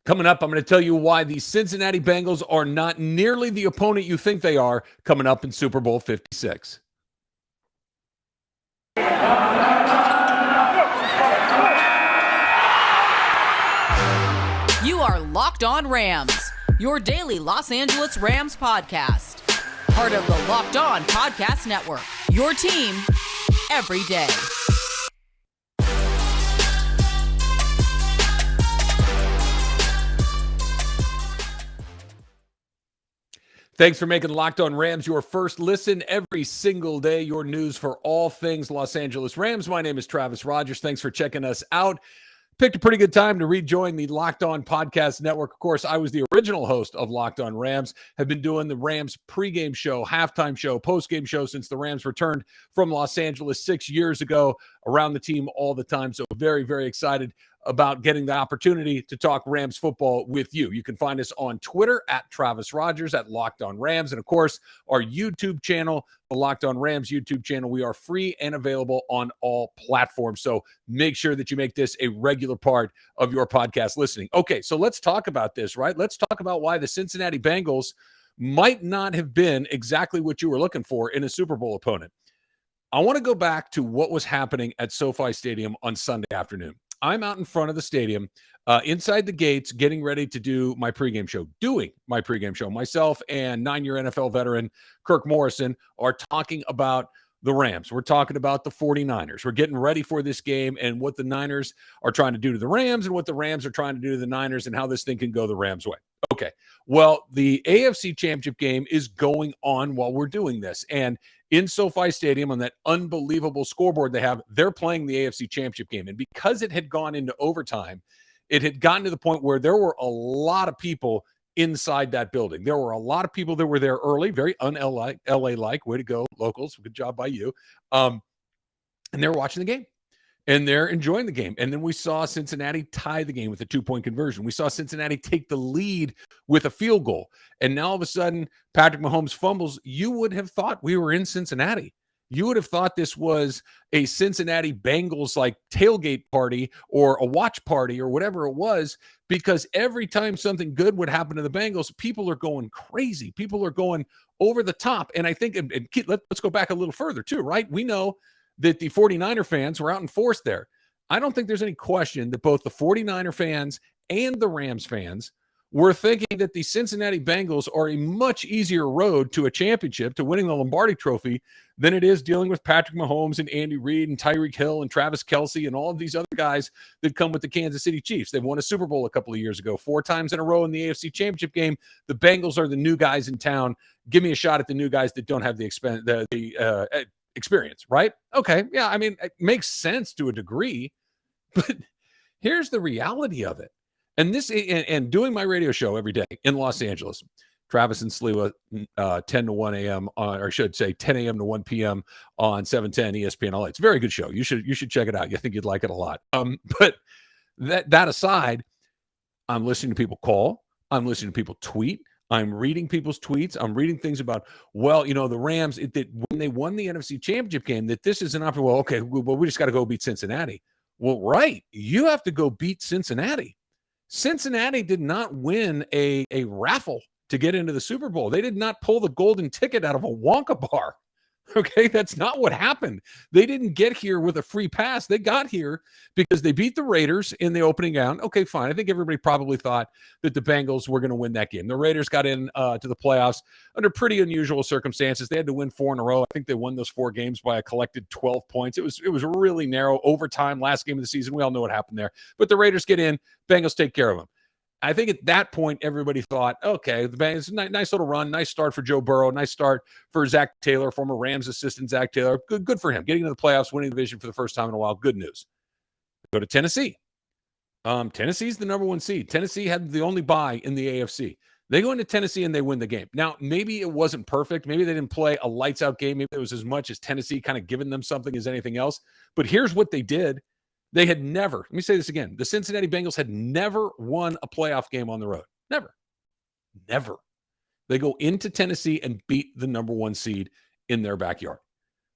Coming up, I'm going to tell you why the Cincinnati Bengals are not nearly the opponent you think they are coming up in Super Bowl 56. You are Locked On Rams, your daily Los Angeles Rams podcast. Part of the Locked On Podcast Network, your team every day. Thanks for making Locked On Rams your first listen every single day. Your news for all things Los Angeles Rams. My name is Travis Rodgers. Thanks for checking us out. Picked a pretty good time to rejoin the Locked On Podcast Network. Of course, I was the original host of Locked On Rams, have been doing the Rams pregame show, halftime show, postgame show since the Rams returned from Los Angeles 6 years ago, around the team all the time. So very, very excited about getting the opportunity to talk Rams football with you. You can find us on Twitter at Travis Rodgers, at Locked On Rams, and of course, our YouTube channel, the Locked On Rams YouTube channel. We are free and available on all platforms. So make sure that you make this a regular part of your podcast listening. Okay, so let's talk about this, right? Let's talk about why the Cincinnati Bengals might not have been exactly what you were looking for in a Super Bowl opponent. I want to go back to what was happening at SoFi Stadium on Sunday afternoon. I'm out in front of the stadium, inside the gates, getting ready to do my pregame show. Myself and 9-year NFL veteran Kirk Morrison are talking about the Rams. We're talking about the 49ers. We're getting ready for this game and what the Niners are trying to do to the Rams and what the Rams are trying to do to the Niners and how this thing can go the Rams' way. Okay, well, the AFC Championship game is going on while we're doing this. And in SoFi Stadium, on that unbelievable scoreboard they have, they're playing the AFC Championship game. And because it had gone into overtime, it had gotten to the point where there were a lot of people inside that building. There were a lot of people that were there early, very un-LA-like. Way to go, locals. Good job by you. And they were watching the game. And they're enjoying the game. And then we saw Cincinnati tie the game with a 2-point conversion. We saw Cincinnati take the lead with a field goal. And now all of a sudden, Patrick Mahomes fumbles. You would have thought we were in Cincinnati. You would have thought this was a Cincinnati Bengals like tailgate party or a watch party or whatever it was, because every time something good would happen to the Bengals, people are going crazy. People are going over the top. And I think, let's go back a little further too, right? We know that the 49er fans were out in force there. I don't think there's any question that both the 49er fans and the Rams fans were thinking that the Cincinnati Bengals are a much easier road to a championship, to winning the Lombardi Trophy, than it is dealing with Patrick Mahomes and Andy Reid and Tyreek Hill and Travis Kelce and all of these other guys that come with the Kansas City Chiefs. They've won a Super Bowl a couple of years ago, 4 times in a row in the AFC Championship game. The Bengals are the new guys in town. Give me a shot at the new guys that don't have the experience, right? Okay, yeah, I mean, it makes sense to a degree, but here's the reality of it. And doing my radio show every day in Los Angeles, Travis and Sliwa, 10 to 1 a.m. or I should say 10 a.m. to 1 p.m. on 710 ESPN LA. It's a very good show. You should check it out. You think you'd like it a lot. But that aside, I'm listening to people call. I'm listening to people tweet. I'm reading people's tweets. I'm reading things about, well, you know, the Rams, when they won the NFC Championship game, that this is an option. Well, okay, we just got to go beat Cincinnati. Well, right. You have to go beat Cincinnati. Cincinnati did not win a raffle to get into the Super Bowl. They did not pull the golden ticket out of a Wonka bar. Okay, that's not what happened. They didn't get here with a free pass. They got here because they beat the Raiders in the opening round. Okay, fine. I think everybody probably thought that the Bengals were going to win that game. The Raiders got in to the playoffs under pretty unusual circumstances. They had to win 4 in a row. I think they won those 4 games by a collected 12 points. It was really narrow. Overtime, last game of the season. We all know what happened there. But the Raiders get in. Bengals take care of them. I think at that point, everybody thought, okay, the Bengals, nice little run, nice start for Joe Burrow, nice start for Zach Taylor, former Rams assistant Zach Taylor. Good for him. Getting into the playoffs, winning the division for the first time in a while. Good news. Go to Tennessee. Tennessee's the number 1 seed. Tennessee had the only bye in the AFC. They go into Tennessee and they win the game. Now, maybe it wasn't perfect. Maybe they didn't play a lights-out game. Maybe it was as much as Tennessee kind of giving them something as anything else. But here's what they did. They had never, let me say this again, the Cincinnati Bengals had never won a playoff game on the road. Never. They go into Tennessee and beat the number 1 seed in their backyard.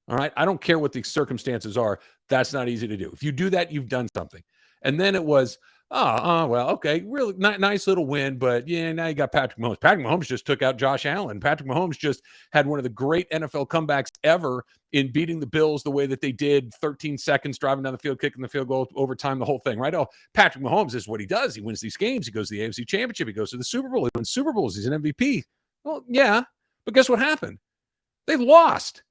All right? I don't care what the circumstances are. That's not easy to do. If you do that, you've done something. And then it was, Well, okay. Really nice little win, but yeah, now you got Patrick Mahomes. Patrick Mahomes just took out Josh Allen. Patrick Mahomes just had one of the great NFL comebacks ever in beating the Bills the way that they did, 13 seconds driving down the field, kicking the field goal, overtime, the whole thing, right? Oh, Patrick Mahomes is what he does. He wins these games. He goes to the AFC Championship. He goes to the Super Bowl. He wins Super Bowls. He's an MVP. Well, yeah, but guess what happened? They lost.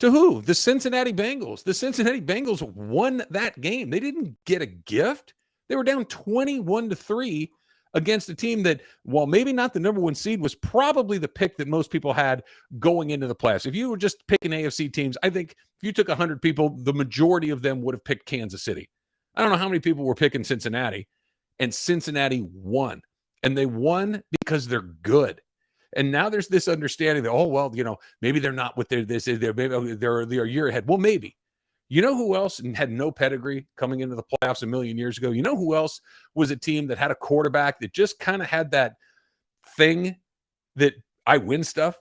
To who? The Cincinnati Bengals. The Cincinnati Bengals won that game. They didn't get a gift. They were down 21-3 against a team that, while maybe not the number one seed, was probably the pick that most people had going into the playoffs. If you were just picking AFC teams, I think if you took 100 people, the majority of them would have picked Kansas City. I don't know how many people were picking Cincinnati, and Cincinnati won. And they won because they're good. And now there's this understanding that, oh, well, maybe they're not what they're maybe they're a year ahead. Well, maybe. You know who else had no pedigree coming into the playoffs a million years ago? You know who else was a team that had a quarterback that just kind of had that thing that I win stuff?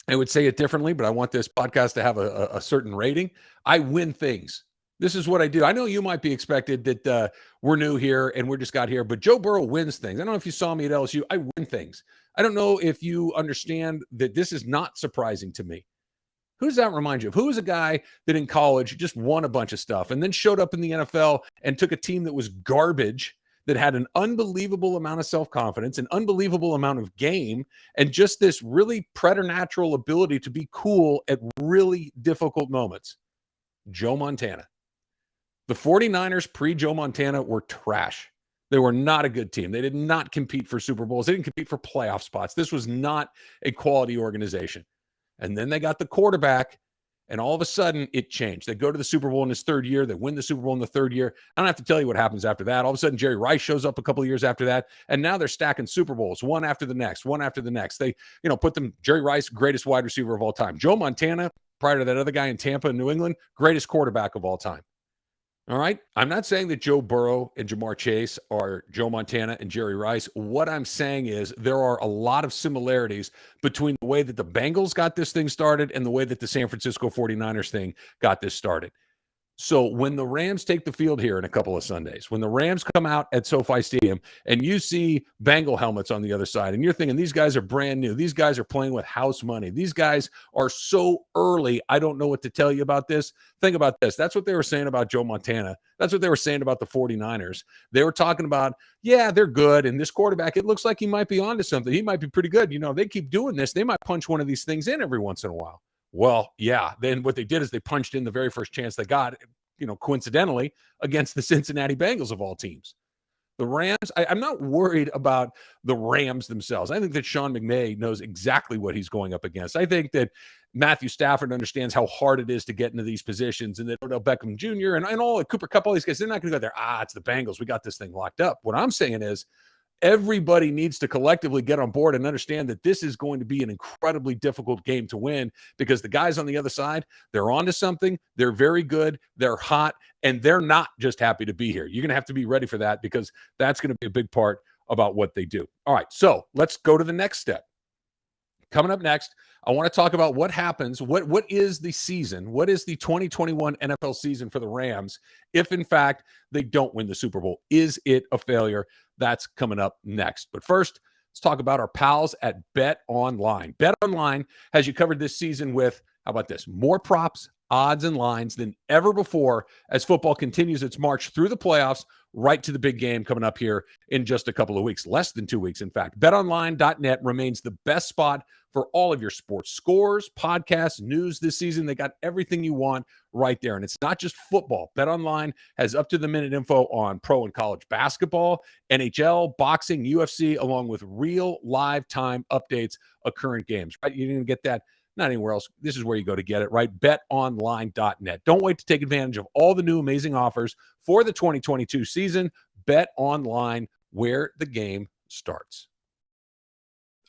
I would say it differently, but I want this podcast to have a certain rating. I win things. This is what I do. I know you might be expected that we're new here and we're just got here, but Joe Burrow wins things. I don't know if you saw me at LSU. I win things. I don't know if you understand that this is not surprising to me. Who does that remind you of? Who was a guy that in college just won a bunch of stuff and then showed up in the NFL and took a team that was garbage, that had an unbelievable amount of self-confidence, an unbelievable amount of game, and just this really preternatural ability to be cool at really difficult moments? Joe Montana. The 49ers pre-Joe Montana were trash. They were not a good team. They did not compete for Super Bowls. They didn't compete for playoff spots. This was not a quality organization. And then they got the quarterback, and all of a sudden it changed. They go to the Super Bowl in his third year. They win the Super Bowl in the third year. I don't have to tell you what happens after that. All of a sudden, Jerry Rice shows up a couple of years after that, and now they're stacking Super Bowls, one after the next, one after the next. They, put them, Jerry Rice, greatest wide receiver of all time. Joe Montana, prior to that other guy in Tampa and New England, greatest quarterback of all time. All right. I'm not saying that Joe Burrow and Ja'Marr Chase are Joe Montana and Jerry Rice. What I'm saying is there are a lot of similarities between the way that the Bengals got this thing started and the way that the San Francisco 49ers thing got this started. So when the Rams take the field here in a couple of Sundays, when the Rams come out at SoFi Stadium and you see Bengal helmets on the other side, and you're thinking these guys are brand new, these guys are playing with house money, these guys are so early, I don't know what to tell you about this. Think about this. That's what they were saying about Joe Montana. That's what they were saying about the 49ers. They were talking about, yeah, they're good, and this quarterback, it looks like he might be onto something. He might be pretty good. They keep doing this. They might punch one of these things in every once in a while. Well, yeah, then what they did is they punched in the very first chance they got, coincidentally, against the Cincinnati Bengals of all teams. The Rams, I'm not worried about the Rams themselves. I think that Sean McVay knows exactly what he's going up against. I think that Matthew Stafford understands how hard it is to get into these positions, and that Odell Beckham Jr. and all Cooper Kupp, all these guys, they're not going to go there. It's the Bengals. We got this thing locked up. What I'm saying is, everybody needs to collectively get on board and understand that this is going to be an incredibly difficult game to win, because the guys on the other side, they're onto something. They're very good. They're hot, and they're not just happy to be here. You're going to have to be ready for that, because that's going to be a big part about what they do. All right, so let's go to the next step. Coming up next, I want to talk about what happens, what is the season, what is the 2021 NFL season for the Rams if, in fact, they don't win the Super Bowl. Is it a failure? That's coming up next. But first, let's talk about our pals at Bet Online. Bet Online has you covered this season with, how about this, more props, odds, and lines than ever before as football continues its march through the playoffs right to the big game coming up here in just a couple of weeks, less than 2 weeks, in fact. BetOnline.net remains the best spot for all of your sports scores, podcasts, news this season. They got everything you want right there. And it's not just football. BetOnline has up-to-the-minute info on pro and college basketball, NHL, boxing, UFC, along with real live time updates of current games. Right? You're going to get that not anywhere else. This is where you go to get it, right? BetOnline.net. Don't wait to take advantage of all the new amazing offers for the 2022 season. BetOnline, where the game starts.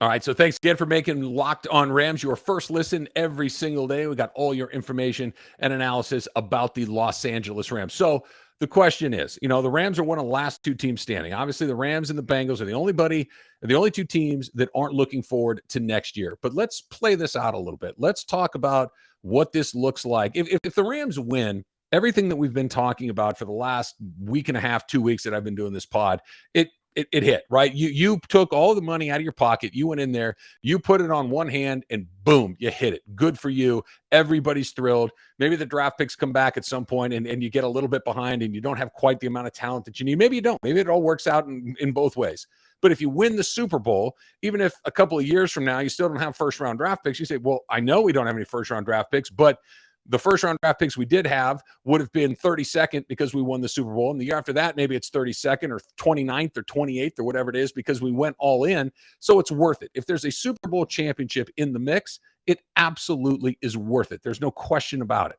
All right, so thanks again for making Locked On Rams your first listen every single day. We got all your information and analysis about the Los Angeles Rams. So the question is, the Rams are one of the last two teams standing. Obviously, the Rams and the Bengals are the only two teams that aren't looking forward to next year. But let's play this out a little bit. Let's talk about what this looks like. If the Rams win, everything that we've been talking about for the last week and a half, 2 weeks that I've been doing this pod, it hit, right? You took all the money out of your pocket. You went in there, you put it on one hand, and boom, you hit it. Good for you. Everybody's thrilled. Maybe the draft picks come back at some point and you get a little bit behind and you don't have quite the amount of talent that you need. Maybe you don't. Maybe it all works out in both ways. But if you win the Super Bowl, even if a couple of years from now you still don't have first-round draft picks, you say, well, I know we don't have any first-round draft picks, but the first-round draft picks we did have would have been 32nd because we won the Super Bowl. And the year after that, maybe it's 32nd or 29th or 28th or whatever it is because we went all in. So it's worth it. If there's a Super Bowl championship in the mix, it absolutely is worth it. There's no question about it.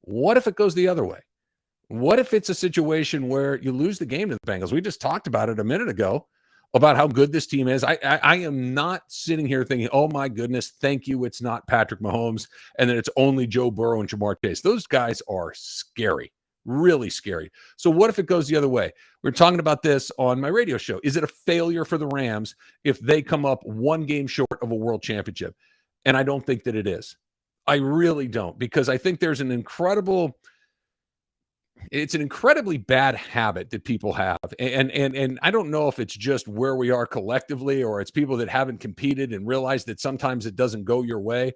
What if it goes the other way? What if it's a situation where you lose the game to the Bengals? We just talked about it a minute ago about how good this team is. I am not sitting here thinking, oh my goodness, thank you, it's not Patrick Mahomes, and then it's only Joe Burrow and Ja'Marr Chase. Those guys are scary, really scary. So what if it goes the other way? We're talking about this on my radio show. Is it a failure for the Rams if they come up one game short of a world championship? And I don't think that it is. I really don't, because I think there's it's an incredibly bad habit that people have. And I don't know if it's just where we are collectively or it's people that haven't competed and realize that sometimes it doesn't go your way.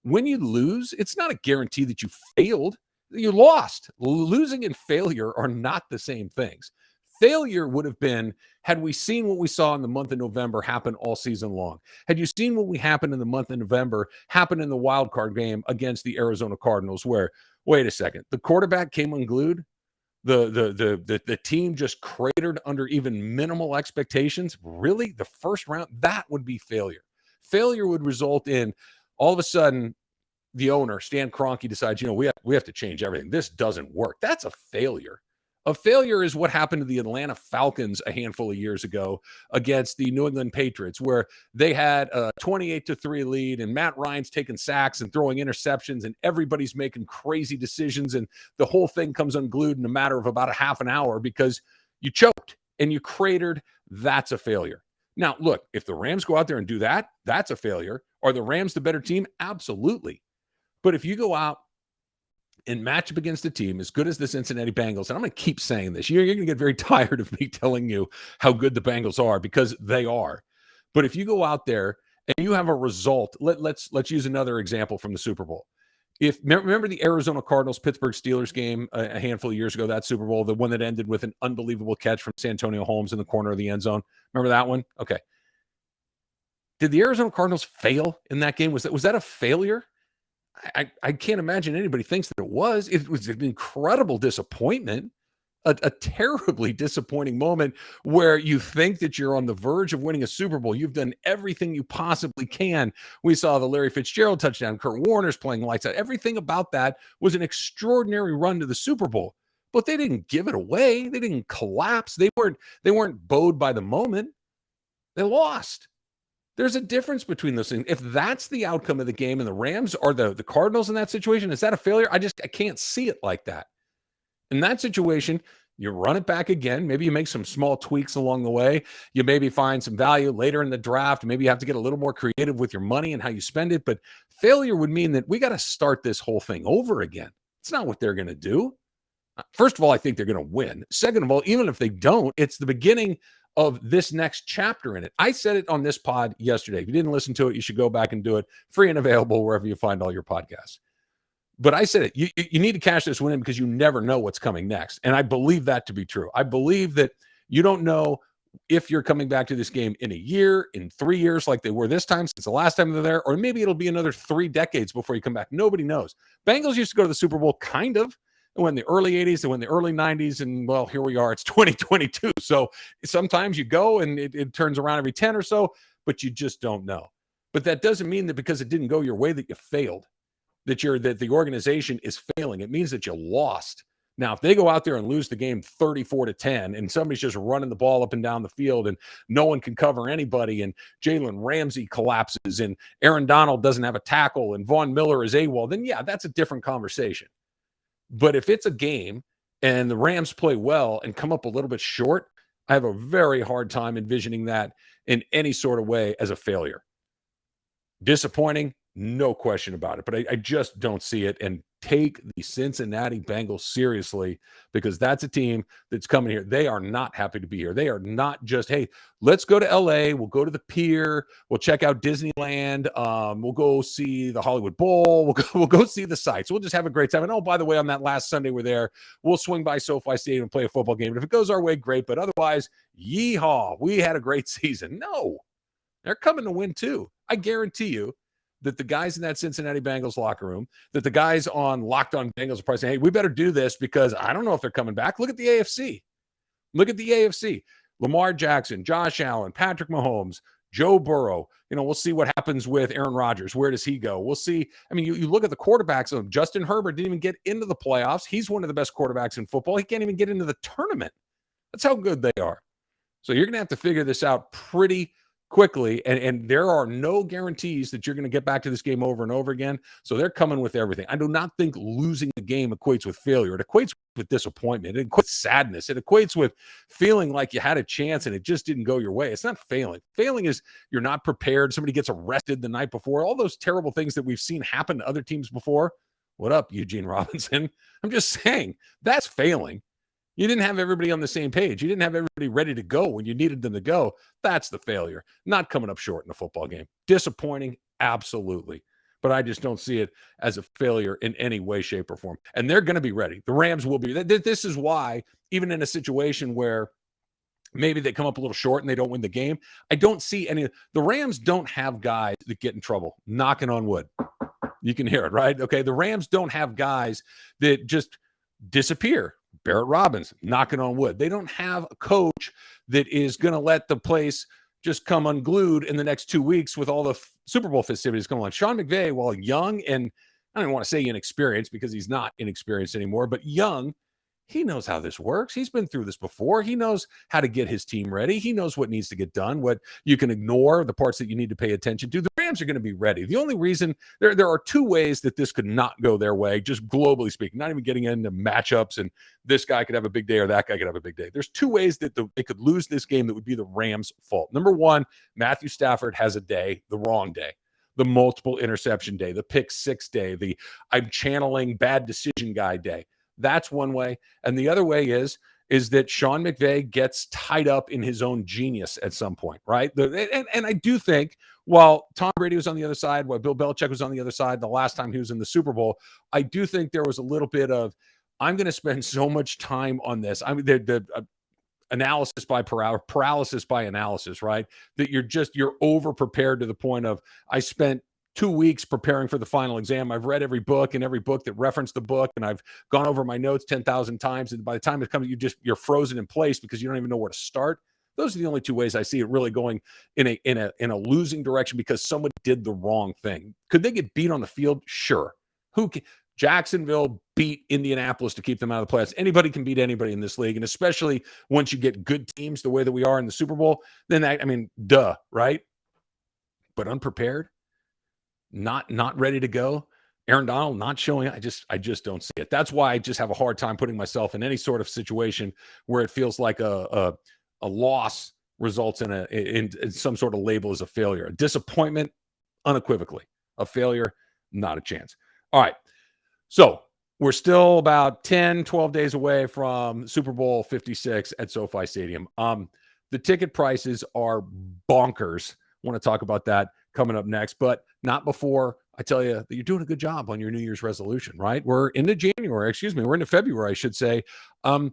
When you lose, it's not a guarantee that you failed. You lost. Losing and failure are not the same things. Failure would have been had we seen what we saw in the month of November happen all season long. Had you seen what we happened in the month of November happen in the wild card game against the Arizona Cardinals, where, wait a second, the quarterback came unglued. The team just cratered under even minimal expectations. Really? The first round? That would be failure. Failure would result in all of a sudden the owner, Stan Kroenke, decides, we have to change everything. This doesn't work. That's a failure. A failure is what happened to the Atlanta Falcons a handful of years ago against the New England Patriots, where they had a 28-3 lead and Matt Ryan's taking sacks and throwing interceptions and everybody's making crazy decisions. And the whole thing comes unglued in a matter of about a half an hour because you choked and you cratered. That's a failure. Now, look, if the Rams go out there and do that, that's a failure. Are the Rams the better team? Absolutely. But if you go out and match up against a team as good as the Cincinnati Bengals, and I'm going to keep saying this, you're going to get very tired of me telling you how good the Bengals are because they are. But if you go out there and you have a result, let's use another example from the Super Bowl. Remember the Arizona Cardinals Pittsburgh Steelers game a handful of years ago, that Super Bowl, the one that ended with an unbelievable catch from Santonio Holmes in the corner of the end zone. Remember that one? Okay. Did the Arizona Cardinals fail in that game? Was that a failure? I can't imagine anybody thinks that it was. It was an incredible disappointment, a terribly disappointing moment where you think that you're on the verge of winning a Super Bowl. You've done everything you possibly can. We saw the Larry Fitzgerald touchdown, Kurt Warner's playing lights out. Everything about that was an extraordinary run to the Super Bowl. But they didn't give it away. They didn't collapse. They weren't bowed by the moment. They lost. There's a difference between those things. If that's the outcome of the game and the Rams are the Cardinals in that situation, is that a failure? I can't see it like that. In that situation, you run it back again. Maybe you make some small tweaks along the way. You maybe find some value later in the draft. Maybe you have to get a little more creative with your money and how you spend it. But failure would mean that we got to start this whole thing over again. It's not what they're going to do. First of all, I think they're going to win. Second of all, even if they don't, it's the beginning of this next chapter in it. I said it on this pod yesterday. If you didn't listen to it, you should go back and do it. Free and available wherever you find all your podcasts. But I said it. You need to cash this win in because you never know what's coming next. And I believe that to be true. I believe that you don't know if you're coming back to this game in a year, in 3 years, like they were this time since the last time they're there, or maybe it'll be another 3 decades before you come back. Nobody knows. Bengals used to go to the Super Bowl kind of. They went in the early 80s, they went in the early 90s, and, well, here we are. It's 2022. So sometimes you go and it turns around every 10 or so, but you just don't know. But that doesn't mean that because it didn't go your way that you failed, that the organization is failing. It means that you lost. Now, if they go out there and lose the game 34-10 and somebody's just running the ball up and down the field and no one can cover anybody and Jalen Ramsey collapses and Aaron Donald doesn't have a tackle and Von Miller is AWOL, then, yeah, that's a different conversation. But if it's a game and the Rams play well and come up a little bit short, I have a very hard time envisioning that in any sort of way as a failure. Disappointing, no question about it. But I just don't see it. And take the Cincinnati Bengals seriously, because that's a team that's coming here. They are not happy to be here. They are not just, hey, let's go to LA. We'll go to the pier. We'll check out Disneyland. We'll go see the Hollywood Bowl. We'll go see the sights. We'll just have a great time. And oh, by the way, on that last Sunday we're there, we'll swing by SoFi Stadium and play a football game. And if it goes our way, great. But otherwise, yeehaw, we had a great season. No, they're coming to win too. I guarantee you that the guys in that Cincinnati Bengals locker room, that the guys on Locked On Bengals are probably saying, hey, we better do this because I don't know if they're coming back. Look at the AFC. Look at the AFC. Lamar Jackson, Josh Allen, Patrick Mahomes, Joe Burrow. We'll see what happens with Aaron Rodgers. Where does he go? We'll see. I mean, you look at the quarterbacks. Justin Herbert didn't even get into the playoffs. He's one of the best quarterbacks in football. He can't even get into the tournament. That's how good they are. So you're going to have to figure this out pretty quickly, and there are no guarantees that you're going to get back to this game over and over again. So they're coming with everything. I do not think losing the game equates with failure. It equates with disappointment. It equates with sadness. It equates with feeling like you had a chance and it just didn't go your way. It's not failing. Failing is you're not prepared. Somebody gets arrested the night before. All those terrible things that we've seen happen to other teams before. What up, Eugene Robinson? I'm just saying, that's failing. You didn't have everybody on the same page. You didn't have everybody ready to go when you needed them to go. That's the failure. Not coming up short in a football game. Disappointing, absolutely. But I just don't see it as a failure in any way, shape, or form. And they're going to be ready. The Rams will be. This is why, even in a situation where maybe they come up a little short and they don't win the game, I don't see any. The Rams don't have guys that get in trouble. Knocking on wood. You can hear it, right? Okay, the Rams don't have guys that just disappear. Barrett Robbins, knocking on wood. They don't have a coach that is going to let the place just come unglued in the next 2 weeks with all the Super Bowl festivities going on. Sean McVay, while young, and I don't want to say inexperienced because he's not inexperienced anymore, but young, he knows how this works. He's been through this before. He knows how to get his team ready. He knows what needs to get done, what you can ignore, the parts that you need to pay attention to. The Rams are going to be ready. The only reason there are two ways that this could not go their way, just globally speaking, not even getting into matchups and this guy could have a big day or that guy could have a big day. There's two ways that they could lose this game that would be the Rams' fault. Number one, Matthew Stafford has a day, the wrong day. The multiple interception day, the pick six day, the I'm channeling bad decision guy day. That's one way. And the other way is that Sean McVay gets tied up in his own genius at some point, right? And I do think while Tom Brady was on the other side, while Bill Belichick was on the other side the last time he was in the Super Bowl, I do think there was a little bit of, I'm going to spend so much time on this. I mean, the analysis by paralysis by analysis, right? That you're over prepared to the point of, I spent 2 weeks preparing for the final exam. I've read every book that referenced the book, and I've gone over my notes 10,000 times. And by the time it comes, you're frozen in place because you don't even know where to start. Those are the only two ways I see it really going in a losing direction because somebody did the wrong thing. Could they get beat on the field? Sure. Jacksonville beat Indianapolis to keep them out of the playoffs. Anybody can beat anybody in this league, and especially once you get good teams the way that we are in the Super Bowl, then duh, right? But unprepared. Not ready to go. Aaron Donald not showing. I just don't see it. That's why I just have a hard time putting myself in any sort of situation where it feels like a loss results in some sort of label as a failure. A disappointment, unequivocally. A failure, not a chance. All right. So we're still about 10, 12 days away from Super Bowl 56 at SoFi Stadium. The ticket prices are bonkers. I want to talk about that coming up next, but not before I tell you that you're doing a good job on your New Year's resolution, right? We're into we're into February, I should say. Are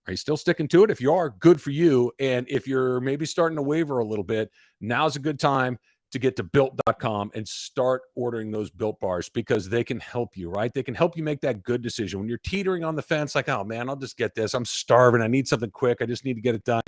you still sticking to it? If you are, good for you. And if you're maybe starting to waver a little bit, now's a good time to get to built.com and start ordering those Built bars because they can help you, right? They can help you make that good decision. When you're teetering on the fence, like, oh man, I'll just get this. I'm starving. I need something quick. I just need to get it done.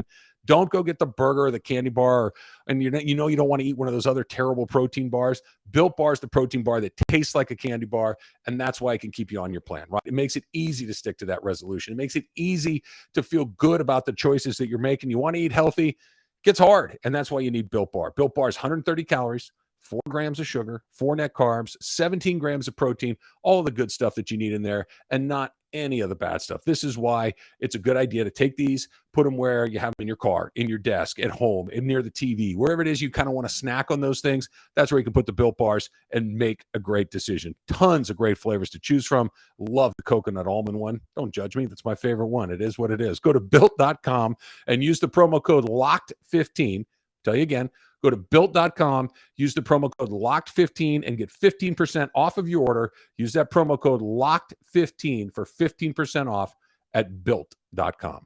Don't go get the burger or the candy bar, and you don't want to eat one of those other terrible protein bars. Built Bar is the protein bar that tastes like a candy bar, and that's why it can keep you on your plan, right? It makes it easy to stick to that resolution. It makes it easy to feel good about the choices that you're making. You want to eat healthy. Gets hard, and that's why you need Built Bar. Built Bar is 130 calories, 4 grams of sugar, 4 net carbs, 17 grams of protein, all of the good stuff that you need in there, and not any of the bad stuff. This is why it's a good idea to take these, put them where you have them in your car, in your desk, at home, and near the TV, wherever it is you kind of want to snack on those things. That's where you can put the Built Bars and make a great decision. Tons of great flavors to choose from. Love the coconut almond one. Don't judge me. That's my favorite one. It is what it is. Go to built.com and use the promo code LOCKED15. Tell you again, go to built.com, use the promo code LOCKED15 and get 15% off of your order. Use that promo code LOCKED15 for 15% off at built.com.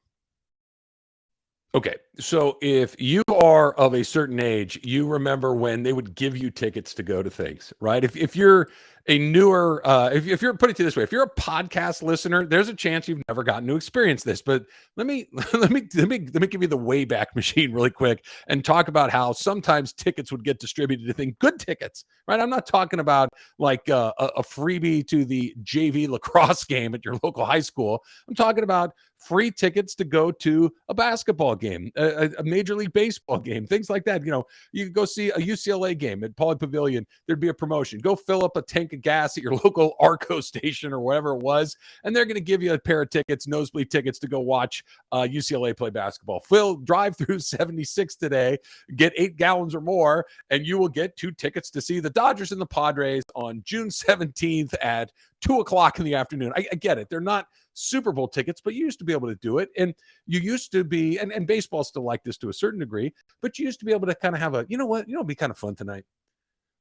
Okay, so if you are of a certain age, you remember when they would give you tickets to go to things, right? If you're a newer, if you're, put it this way, if you're a podcast listener, there's a chance you've never gotten to experience this. But let me give you the Wayback Machine really quick and talk about how sometimes tickets would get distributed to things, good tickets, right? I'm not talking about like a freebie to the JV lacrosse game at your local high school. I'm talking about free tickets to go to a basketball game, a Major League Baseball game, things like that. You know, you could go see a UCLA game at Pauley Pavilion. There'd be a promotion. Go fill up a tank of gas at your local Arco station or whatever it was, and they're going to give you a pair of tickets, nosebleed tickets, to go watch UCLA play basketball. Drive through 76 today, get 8 gallons or more, and you will get 2 tickets to see the Dodgers and the Padres on June 17th at 2 o'clock in the afternoon. I get it. They're not Super Bowl tickets, but you used to be able to do it. And you used to be, and baseball's still like this to a certain degree, but you used to be able to kind of have a, you know what, it'd be kind of fun tonight.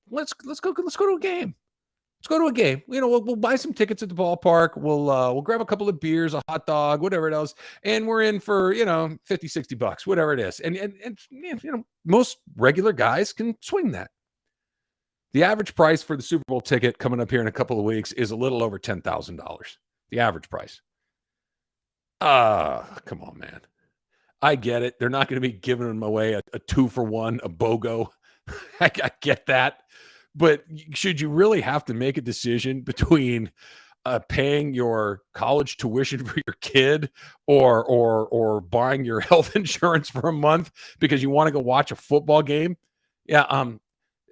Let's go to a game. Let's go to a game. You know, we'll buy some tickets at the ballpark. We'll grab a couple of beers, a hot dog, whatever it is, and we're in for, you know, $50-$60, whatever it is. And you know, most regular guys can swing that. The average price for the Super Bowl ticket coming up here in a couple of weeks is a little over $10,000. The average price. Come on, man. I get it. They're not going to be giving them away a 2-for-1, a BOGO. I get that. But should you really have to make a decision between paying your college tuition for your kid or buying your health insurance for a month because you want to go watch a football game? Yeah,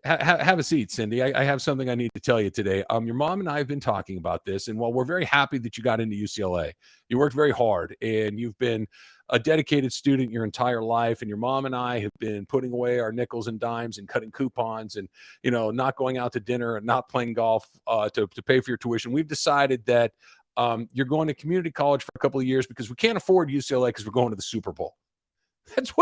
have a seat, Cindy. I have something I need to tell you today. Your mom and I have been talking about this, and while we're very happy that you got into UCLA, you worked very hard, and you've been a dedicated student your entire life, and your mom and I have been putting away our nickels and dimes and cutting coupons and, you know, not going out to dinner and not playing golf to pay for your tuition. We've decided that you're going to community college for a couple of years because we can't afford UCLA because we're going to the Super Bowl. It's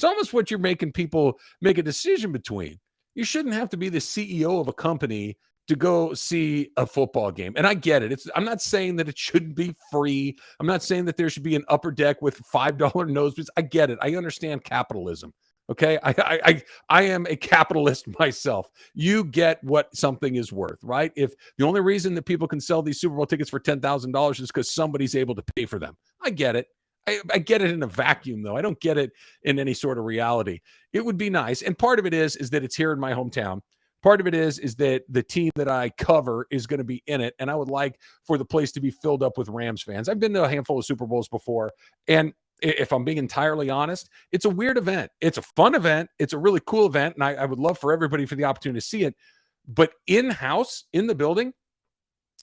almost what you're making people make a decision between. You shouldn't have to be the CEO of a company to go see a football game. And I get it. I'm not saying that it shouldn't be free. I'm not saying that there should be an upper deck with $5 nosebleeds. I get it. I understand capitalism. Okay. I am a capitalist myself. You get what something is worth, right? If the only reason that people can sell these Super Bowl tickets for $10,000 is because somebody's able to pay for them. I get it. I get it in a vacuum, though. I don't get it in any sort of reality. It would be nice. And part of it is that it's here in my hometown. Part of it is that the team that I cover is going to be in it. And I would like for the place to be filled up with Rams fans. I've been to a handful of Super Bowls before. And if I'm being entirely honest, it's a weird event. It's a fun event. It's a really cool event. And I would love for everybody for the opportunity to see it. But in-house, in the building,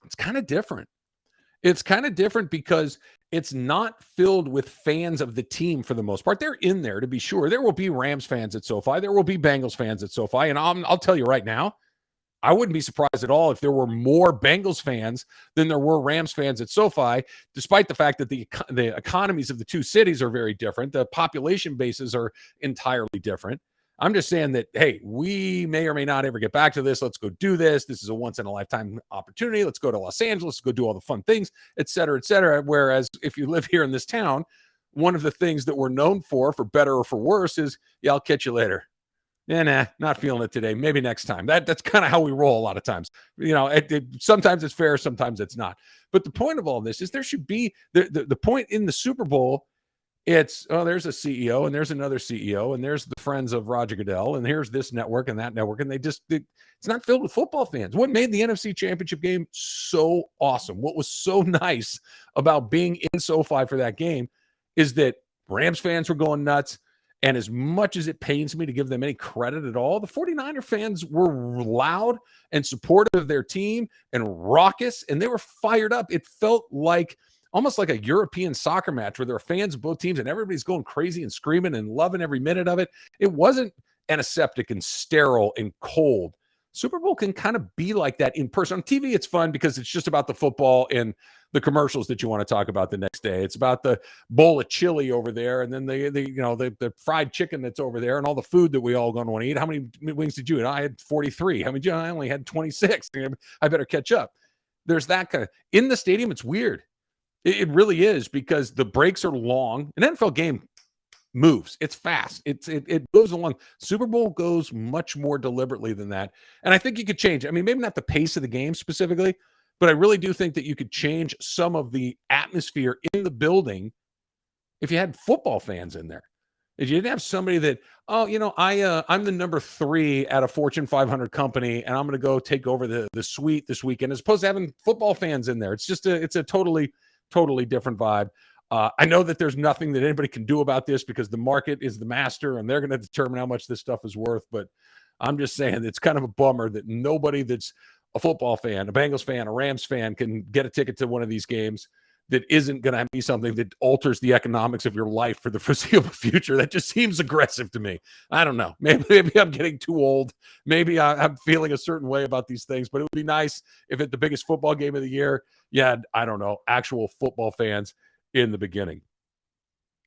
it's kind of different. It's kind of different because it's not filled with fans of the team for the most part. They're in there, to be sure. There will be Rams fans at SoFi. There will be Bengals fans at SoFi. And I'll tell you right now, I wouldn't be surprised at all if there were more Bengals fans than there were Rams fans at SoFi, despite the fact that the economies of the two cities are very different. The population bases are entirely different. I'm just saying that, hey, we may or may not ever get back to this. Let's go do this. This is a once-in-a-lifetime opportunity. Let's go to Los Angeles, go do all the fun things, et cetera, et cetera. Whereas if you live here in this town, one of the things that we're known for better or for worse, is, yeah, I'll catch you later. Nah, not feeling it today. Maybe next time. That's kind of how we roll a lot of times. You know, sometimes it's fair, sometimes it's not. But the point of all this is there should be the point in the Super Bowl. It's, oh, there's a CEO and there's another CEO and there's the friends of Roger Goodell and here's this network and that network. And it's not filled with football fans. What made the NFC Championship game so awesome, what was so nice about being in SoFi for that game, is that Rams fans were going nuts And as much as it pains me to give them any credit at all, the 49er fans were loud and supportive of their team and raucous, and they were fired up. It felt like almost like a European soccer match where there are fans of both teams and everybody's going crazy and screaming and loving every minute of it. It wasn't antiseptic and sterile and cold. Super Bowl can kind of be like that in person. On TV, it's fun because it's just about the football and the commercials that you want to talk about the next day. It's about the bowl of chili over there, and then the fried chicken that's over there, and all the food that we all going to want to eat. How many wings did you eat? I had 43. How many? I only had 26. I better catch up. There's that kind of in the stadium. It's weird. It really is, because the breaks are long. An NFL game moves. It's fast. It goes along. Super Bowl goes much more deliberately than that. And I think you could change. I mean, maybe not the pace of the game specifically, but I really do think that you could change some of the atmosphere in the building if you had football fans in there. If you didn't have somebody that, I'm the number 3 at a Fortune 500 company, and I'm going to go take over the suite this weekend, as opposed to having football fans in there. It's a totally different vibe. I know that there's nothing that anybody can do about this because the market is the master and they're going to determine how much this stuff is worth. But I'm just saying it's kind of a bummer that nobody that's a football fan, a Bengals fan, a Rams fan can get a ticket to one of these games that isn't going to be something that alters the economics of your life for the foreseeable future. That just seems aggressive to me. I don't know. Maybe I'm getting too old. Maybe I'm feeling a certain way about these things, but it would be nice if at the biggest football game of the year, you had, I don't know, actual football fans in the beginning.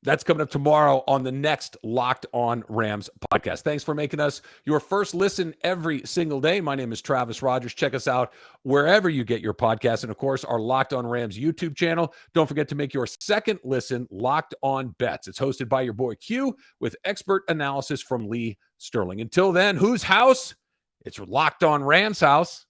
That's coming up tomorrow on the next Locked On Rams podcast. Thanks for making us your first listen every single day. My name is Travis Rodgers. Check us out wherever you get your podcasts. And, of course, our Locked On Rams YouTube channel. Don't forget to make your second listen Locked On Bets. It's hosted by your boy Q with expert analysis from Lee Sterling. Until then, whose house? It's Locked On Rams' house.